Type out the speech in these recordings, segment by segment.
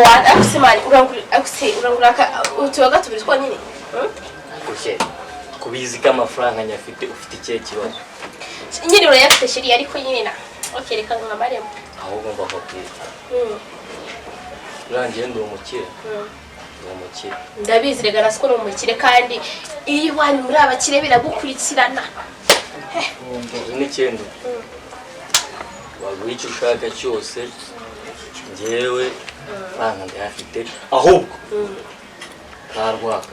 akusimani urangura utubaga tubiri two nyine Oke kubizi kama franga nyafite ufite ikihe kibazo nyine urayafite shiri ariko nyine na okereka nkamaremo ahubwo mba bakwiye Rangiye ndo umukire umukire ndabizi rega nasiko no umukire kandi iyo wani muri abakire biragukurikirana n'ikindi waguha icyo ushaka cyose njyewe franga ndayafite ahubwo karwaka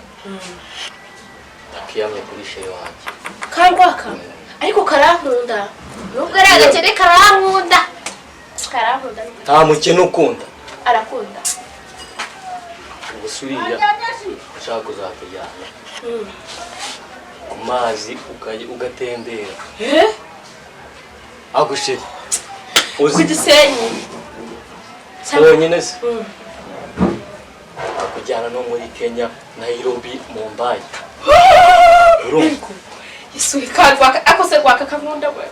akiyamye kuri sheyo wanjye karwaka ariko karankunda nubwo ari agakene karankunda nta mukene ukunda arakunda ubusuriya ushaka kuzakujyana ku mazi ugatembera agushe ku Gisenyi wenyine se akujyana no muri Kenya Nairobi Mumbai Isuhi karwaka akose rwaka kankunda we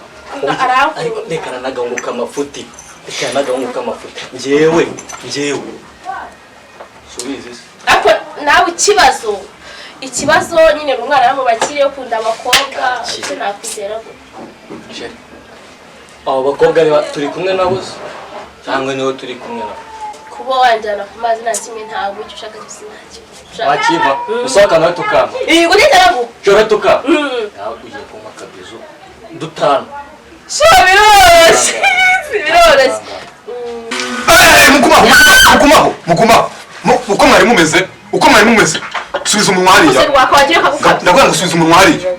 ariko nekana nagahunguka amafuti njyewe subize ako nawe ikibazo nyine umwana namo bakiriye kunda abakobwa cyo nakwizera go abo bakobwa ni turi kumwe nabo cyangwa niho turi kumwe nabo kuba wanjana ku mazi nta kimwe ntabwo icyo ushaka gisinacyo wakiva usaka nawe tukama yego ndarago cyo tukama nawe ugiye kuma kabizo dutana biroroshye uko mwari mumeze subiza umunwa hariya ndavuga ngo subiza umunwa hariya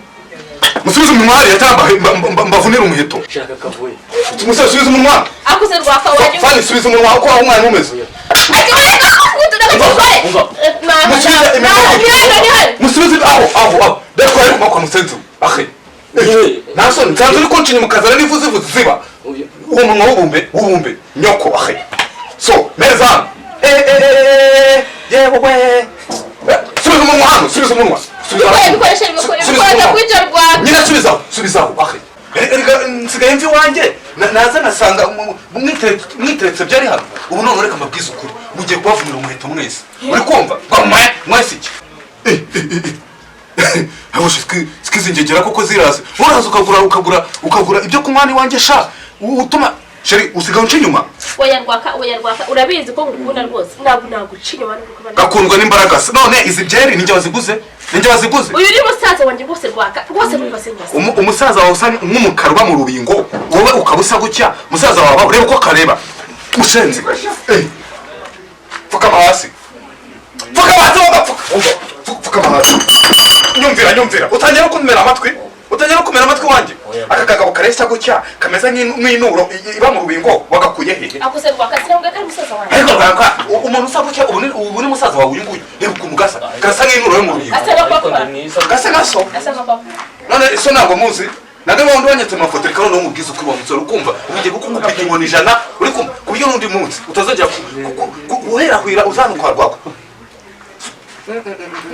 musubiza umunwa hariya cyangwa mbavunira umuheto shaka kavuye subiza umunwa akuze rwaka waje fani subiza umunwa uko aho mwari mumeze musubize aho deko ari kwa musenzu akhe naso nsanzwe uri koncinye mukazana nivuze ziba uwo munwa wubumbe nyoko akhe so meza yewe subiza umunwa hano subiza umunwa nyina subizaho akhe nsigaye mvi wanjye naza nasanga mwiteretse byari hano ubu none reka mbabwize ukuri mugiye kubavunira umuheto mwese uri kumva mwese iki sikizi ngegera koko ziraze uraza ukagura ibyo kunywa iwanjye sha utuma sheri usigaye unca inyuma oya rwaka urabizi ko ngukunda rwose naguca inyuma gakundwa n'imbaraga none izi byeri ninjye waziguze uyu ni musaza wanjye rwose rwaka rwose numva umusaza wawe usa nk'umukara uba mu rubingo wowe ukabusa gutya umusaza wawe ureba uko kareba ushenze pfuka hasi nyumvira utangira kumera amatwi wanjye aka kagabo kareshya gutya kameze nk'inuro iba mu rubingo wagakuye hehe akuse rwaka sinabwe kari musaza wanjye ariko rwaka umuntu usa gutya ubu ni musaza wawe uyu nguyu reba ukuntu gasa nk'inuro yo mu rubingo gasa gaso none so ntabwo muzi nade wundi wanyetse amafoto reka none umubwiza ukuri wa musore ukumva ugiye gukumuka inkoni ijana uri kumva ku buryo n'undi munsi utazongera guhera uzanuka rwaka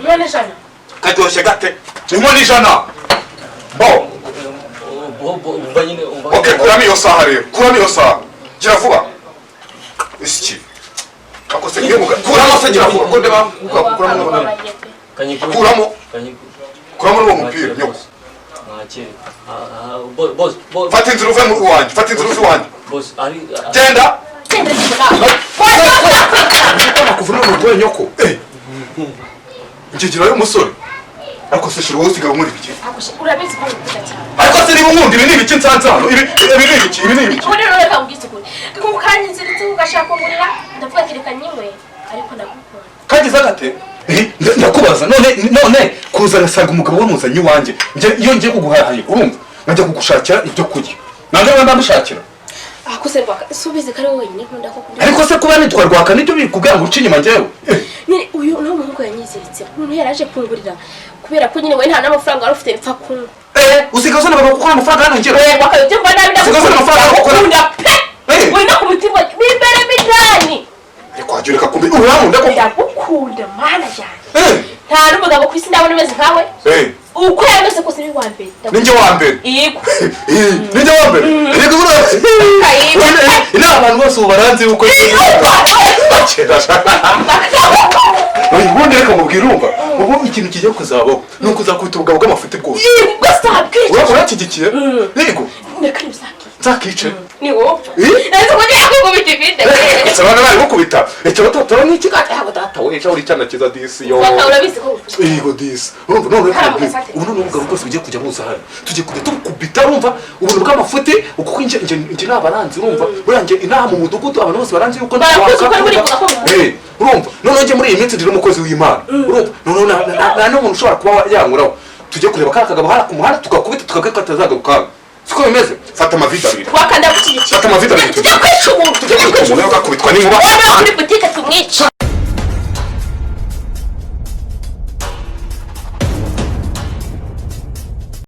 none jana kadoshe gate inkoni ijana okay kuramo iyo saha rero gira vuba iki akose ngiye kuramo se gira vuba konde ba kuramo n'uwo mupira nyoko fata inzira uve mu wanjye boss ari genda kuvuna n'uwo nyoko ngigira yo musore ariko se shiro usigaye muri biki urabizi ko ngukunda cyane ariko se niba nkundi ibi ni ibiki nsanzano ibi ni ibiki uri reka ubwize ukuri kuko kanyiziritse ugashaka ngurira ndavuga kireka nyimwe ariko ndagukunda kagize gate ndakubaza none kuza nasanga umugabo wamuzanye iwanjye iyo ngiye kuguhahira urumva nkajya kugushakira ibyo kurya nanjye ndamushakira akuse rwaka subize kare wenyine nkunda ko kurya ariko se kuba nitwa rwaka nibyo bikubwira ngo ucinye manjewe nyine uyu no muhungu yanyiziritse umuntu yaraje kungurira kubera ko nyine we nta n'amafaranga wari ufite mpfa kunywa usigaye uzana baba gukora amafaranga hano ngero wakabye mba nabi ndakukunda we no kumutima bimbere bitani kwajura kakumbi uramunda ko ndagukunda mana cyane nta n'umugabo kwisi ndabona umeze nkawe uko yameze kose ni wambere ninjye wambere yego ninjye wambere yego ina abantu bose ubaranze uko ubundi reka mubwire urumva ubu ikintu kigiye kuzabaho ni ukuzakubita ubugabo bw'amafuti bwose urashyigikiye yego nzakice ni wowe abana bari gukubita icyo batatora ni ikigati aho data we uri cyana kiza disi yo yego disi urumva none ubu none ubugabo bwose bugiye kujya buza hano tugiye kujya tukubita urumva ubuntu bw'amafuti uko nje nabaranzi urumva burangiye inaha mu mudugudu abantu bose baranzi yuko urumva none nje muri iyi minsi ndiri umukozi w'Imana urumva none nta n'umuntu ushobora kuba yankuraho tujye kureba kagabo hara ku muhanda tugakubita tukageka atazagaruka siko bimeze fata amavita abiri wakanda gushyigikira fata amavita abiri tujya kwica umuntu umuntu yakubitwa n'inkuba kuri butike tumwica